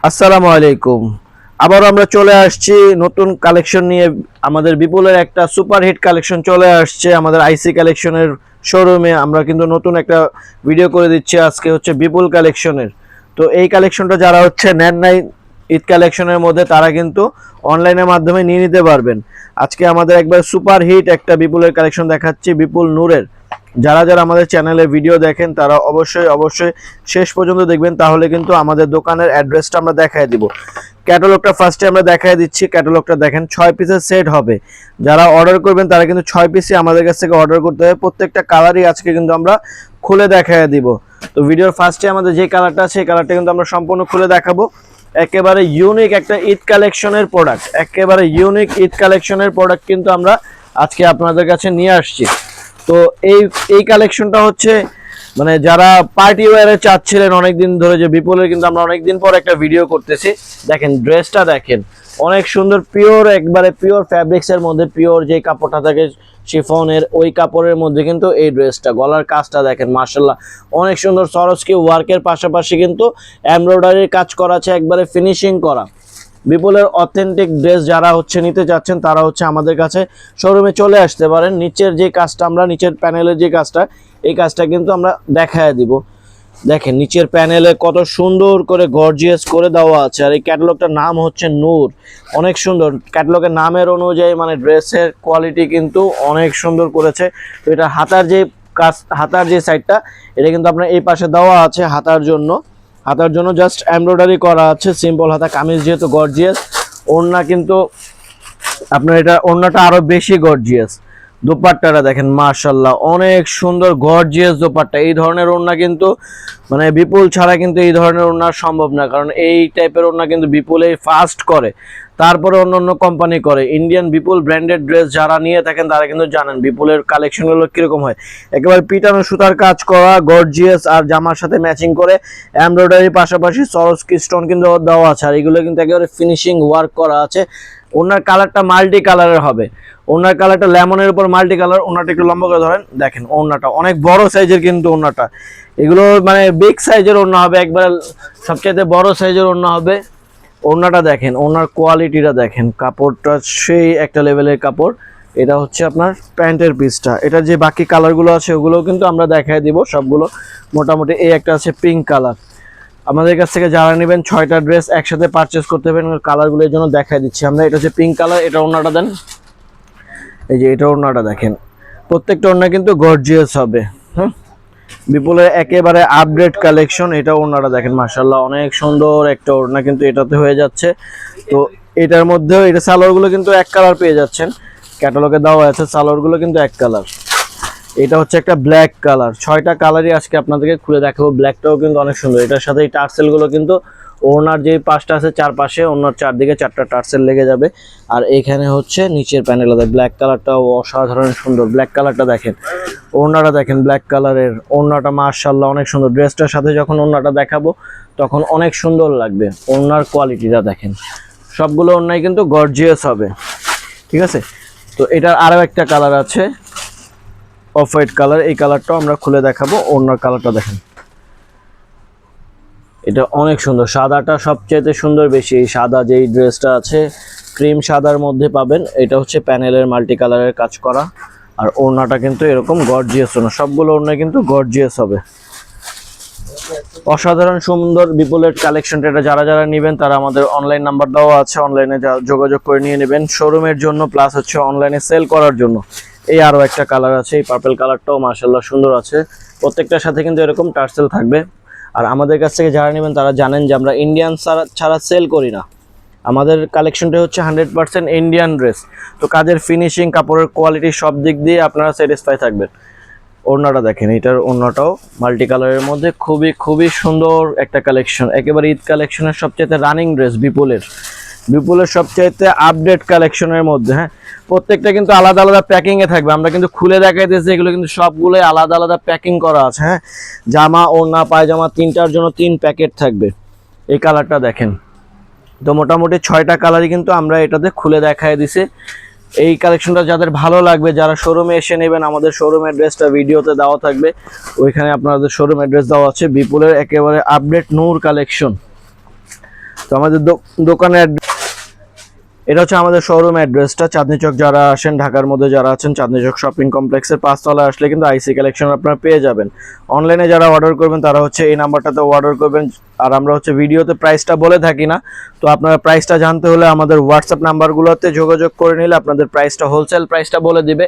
আসসালামু আলাইকুম। আবার আমরা চলে আসছি নতুন কালেকশন নিয়ে। আমাদের বিপুলের একটা সুপার হিট কালেকশন চলে আসছে আমাদের আইসি কালেকশনের শোরুমে। আমরা কিন্তু নতুন একটা ভিডিও করে দিচ্ছি আজকে, হচ্ছে বিপুল কালেকশনের। তো এই কালেকশনটা যারা হচ্ছে নেন নাই ঈদ কালেকশনের মধ্যে, তারা কিন্তু অনলাইনের মাধ্যমে নিয়ে নিতে পারবেন। আজকে আমাদের একবার সুপার হিট একটা বিপুলের কালেকশন দেখাচ্ছি, বিপুল নূরের। যারা যারা আমাদের চ্যানেলে ভিডিও দেখেন তারা অবশ্যই অবশ্যই শেষ পর্যন্ত দেখবেন, তাহলে কিন্তু আমাদের দোকানের অ্যাড্রেসটা আমরা দেখায় দিব। ক্যাটালগটা ফার্স্টে আমরা দেখায় দিচ্ছি। ক্যাটালগটা দেখেন, 6 পিসের সেট হবে। যারা অর্ডার করবেন তারা কিন্তু 6 পিসই আমাদের কাছ থেকে অর্ডার করতে হবে। প্রত্যেকটা কালারই আজকে কিন্তু আমরা খুলে দেখায় দিব। তো ভিডিওর ফার্স্টে আমাদের যে কালারটা আছে, এই কালারটা কিন্তু আমরা সম্পূর্ণ খুলে দেখাবো। একেবারে ইউনিক একটা ঈদ কালেকশনের প্রোডাক্ট, একেবারে ইউনিক ঈদ কালেকশনের প্রোডাক্ট কিন্তু আমরা আজকে আপনাদের কাছে নিয়ে আসছি। তো এই এই কালেকশনটা হচ্ছে মানে যারা পার্টি ওয়্যারে চাচ্ছিলেন অনেকদিন ধরে, যে বিপুলের কিন্তু আমরা অনেকদিন পর একটা ভিডিও করতেছি। দেখেন ড্রেসটা দেখেন, অনেক সুন্দর, পিওর, একবারে পিওর ফ্যাব্রিক্স এর মধ্যে, পিওর যে কাপড়টা থাকে শিফনের, ওই কাপড়ের মধ্যে কিন্তু এই ড্রেসটা। গলার কাজটা দেখেন মাশাআল্লাহ অনেক সুন্দর, সরস্কি ওয়ার্কের পাশাপাশি কিন্তু এমব্রয়ডারির কাজ করা আছে, একবারে ফিনিশিং করা। বিপুলের অথেন্টিক ড্রেস যারা হচ্ছে নিতে চাচ্ছেন তারা হচ্ছে আমাদের কাছে শোরুমে চলে আসতে পারেন। নিচের যে কাজটা, আমরা নিচের প্যানেলের যে কাজটা, এই কাজটা কিন্তু আমরা দেখায় দিব। দেখেন নিচের প্যানেলে কত সুন্দর করে গর্জিয়াস করে দেওয়া আছে। আর এই ক্যাটালগটার নাম হচ্ছে নূর। অনেক সুন্দর, ক্যাটালগের নামের অনুযায়ী মানে ড্রেসের কোয়ালিটি কিন্তু অনেক সুন্দর করেছে। তো এটা হাতার যে কাজ, হাতার যে সাইডটা, এটা কিন্তু আপনার এই পাশে দেওয়া আছে হাতার জন্য জাস্ট এমব্রয়ডারি করা আছে, সিম্পল হাতা কামিজ, যেহেতু গর্জিয়াস। ওড়না কিন্তু আপনার এটা ওড়নাটা আরো বেশি গর্জিয়াস। দোপাট্টাটা দেখেন মাশাআল্লাহ অনেক সুন্দর গর্জিয়াস দোপাট্টা। এই ধরনের ওড়না কিন্তু মানে বিপুল ছাড়া কিন্তু এই ধরনের ওড়না সম্ভব না, কারণ এই টাইপের ওড়না কিন্তু বিপুলেই ফাস্ট করে, তারপরে অন্য অন্য কোম্পানি করে। ইন্ডিয়ান বিপুল ব্র্যান্ডেড ড্রেস যারা নিয়ে থাকেন তারা কিন্তু জানেন বিপুলের কালেকশনগুলো কিরকম হয়। একেবারে পিটানো সুতার কাজ করা গর্জিয়াস, আর জামার সাথে ম্যাচিং করে এমব্রয়ডারির পাশাপাশি সরস্কি স্টোন কিন্তু দেওয়া আছে। আর এগুলো কিন্তু একেবারে ফিনিশিং ওয়ার্ক করা আছে। ওনার কালারটা মাল্টি কালারের হবে। ওনার কালারটা লেমনের উপর মাল্টি কালার। ওনাটা একটু লম্বা করে ধরেন, দেখেন ওনাটা অনেক বড় সাইজের কিন্তু ওনাটা। এগুলো মানে বিগ সাইজের ওড়না হবে, একবার সবচেয়ে বড় সাইজের ওড়না হবে। ওড়নাটা দেখেন, ওনার কোয়ালিটিটা দেখেন, কাপড়টা সেই একটা লেভেলের কাপড়। এটা হচ্ছে আপনার প্যান্টের পিসটা। এটা যে বাকি কালারগুলো আছে ওগুলোও কিন্তু আমরা দেখায় দিব সবগুলো। মোটামুটি এই একটা আছে পিঙ্ক কালার। আমাদের কাছ থেকে যারা নেবেন 6টা ড্রেস একসাথে পারচেস করতে পারবেন। কালারগুলো এর জন্য দেখাই দিচ্ছি আমরা। এটা হচ্ছে পিঙ্ক কালার, এটা ওড়নাটা দেন, এই যে এটা ওড়নাটা দেখেন। প্রত্যেকটা ওড়না কিন্তু গর্জিয়াস হবে। বিপুলের একেবারে আপডেট কালেকশন। এটা ওড়নাটা দেখেন মাশাআল্লাহ অনেক সুন্দর একটা ওড়না কিন্তু এটাতে হয়ে যাচ্ছে। তো এটার মধ্যেও এটা সালোয়ারগুলো কিন্তু এক কালার পেয়ে যাচ্ছেন, ক্যাটালগে দেওয়া আছে সালোয়ারগুলো কিন্তু এক কালার। এটা হচ্ছে একটা ব্ল্যাক কালার। 6টা কালারই আজকে আপনাদেরকে খুলে দেখাবো। ব্ল্যাকটাও কিন্তু অনেক সুন্দর। এটার সাথে এই টার্সেলগুলো কিন্তু ওনার যে পাশটা আছে চারপাশে, ওনার চারদিকে 4টা টার্সেল লেগে যাবে। আর এখানে হচ্ছে নিচের প্যানেলটা ব্ল্যাক কালারটাও অসাধারণ সুন্দর। ব্ল্যাক কালারটা দেখেন, ওড়নাটা দেখেন ব্ল্যাক কালারের। ওড়নাটা মাশাআল্লাহ অনেক সুন্দর। ড্রেসটার সাথে যখন ওড়নাটা দেখাবো তখন অনেক সুন্দর লাগবে। ওড়নার কোয়ালিটিটা দেখেন, সবগুলো ওড়নাই কিন্তু গর্জিয়াস হবে, ঠিক আছে। তো এটার আরও একটা কালার আছে অফ হোয়াইট কালার। এই কালারটাও আমরা খুলে দেখাবো। ওড়নার কালারটা দেখেন, এটা অনেক সুন্দর। সাদাটা সবচেয়ে সুন্দর বেশি। এই সাদা যেই ড্রেসটা আছে ক্রিম সাদার মধ্যে পাবেন। এটা হচ্ছে প্যানেলের মাল্টি কালারের কাজ করা। আর ওড়নাটা কিন্তু এরকম গর্জিয়াস ওড়না, সবগুলো ওড়না কিন্তু গর্জিয়াস হবে। অসাধারণ সুন্দর বিপুলের কালেকশনটা। এটা যারা যারা নেবেন তারা আমাদের অনলাইন নাম্বার দেওয়া আছে, অনলাইনে যোগাযোগ করে নিয়ে নেবেন শোরুমের জন্য, প্লাস হচ্ছে অনলাইনে সেল করার জন্য। এই আরও একটা কালার আছে, এই পার্পল কালারটাও মাশাআল্লাহ সুন্দর আছে। প্রত্যেকটার সাথে কিন্তু এরকম টার্সেল থাকবে। আর আমাদের কাছ থেকে যারা নেবেন তারা জানেন যে আমরা ইন্ডিয়ান ছাড়া সেল করি না। আমাদের কালেকশনটা হচ্ছে 100% ইন্ডিয়ান ড্রেস। তো কাজের ফিনিশিং, কাপড়ের কোয়ালিটি সব দিক দিয়ে আপনারা স্যাটিসফাই থাকবেন। ওড়নাটা দেখেন, এটার ওড়নাটাও মাল্টি কালারের মধ্যে খুবই খুবই সুন্দর একটা কালেকশন। একেবারে ঈদ কালেকশনের সবচেয়ে রানিং ড্রেস বিপুলের সবচাইতে আপডেট কালেকশনের মধ্যে। প্রত্যেকটা কিন্তু আলাদা আলাদা প্যাকিং এ থাকবে। আমরা কিন্তু খুলে দেখাইতেছি, এগুলো কিন্তু সবগুলোই আলাদা আলাদা প্যাকিং করা আছে। জামা, ওড়না, পায়জামা 3টার জন্য 3 প্যাকেট থাকবে। এই কালারটা দেখেন। তো মোটামুটি 6টা কালারই কিন্তু আমরা এটাতে খুলে দেখাই দিছি। এই কালেকশনটা যাদের ভালো লাগবে, যারা শোরুমে এসে নেবেন, আমাদের শোরুম অ্যাড্রেসটা ভিডিওতে দেওয়া থাকবে। ওইখানে আপনাদের শোরুম অ্যাড্রেস দেওয়া আছে। বিপুলের একেবারে আপডেট নূর কালেকশন। তো আমাদের দোকানের এটা হচ্ছে আমাদের শোরুম অ্যাড্রেসটা। চাঁদনী চক যারা আসেন, ঢাকার মধ্যে যারা আছেন, চাঁদনী চক শপিং কমপ্লেক্সের 5 তলায় আসলে কিন্তু আইসি কালেকশন আপনারা পেয়ে যাবেন। অনলাইনে যারা অর্ডার করবেন তারা হচ্ছে এই নাম্বারটাতে অর্ডার করবেন। আর আমরা হচ্ছে ভিডিওতে প্রাইসটা বলে থাকি না, তো আপনারা প্রাইসটা জানতে হলে আমাদের হোয়াটসঅ্যাপ নাম্বারগুলোতে যোগাযোগ করে নিলে আপনাদের প্রাইসটা, হোলসেল প্রাইসটা বলে দিবে।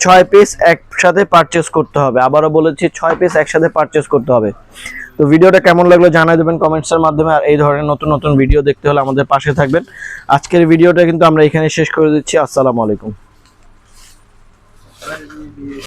6 পিস একসাথে পারচেস করতে হবে। আবারও বলেছি 6 পিস একসাথে পারচেস করতে হবে। তো ভিডিওটা কেমন লাগলো জানিয়ে দেবেন কমেন্টসের মাধ্যমে। আর এই ধরনের নতুন নতুন ভিডিও দেখতে হলে আমাদের পাশে থাকবেন। আজকের ভিডিওটা কিন্তু আমরা এখানে শেষ করে দিচ্ছি। আসসালামু আলাইকুম।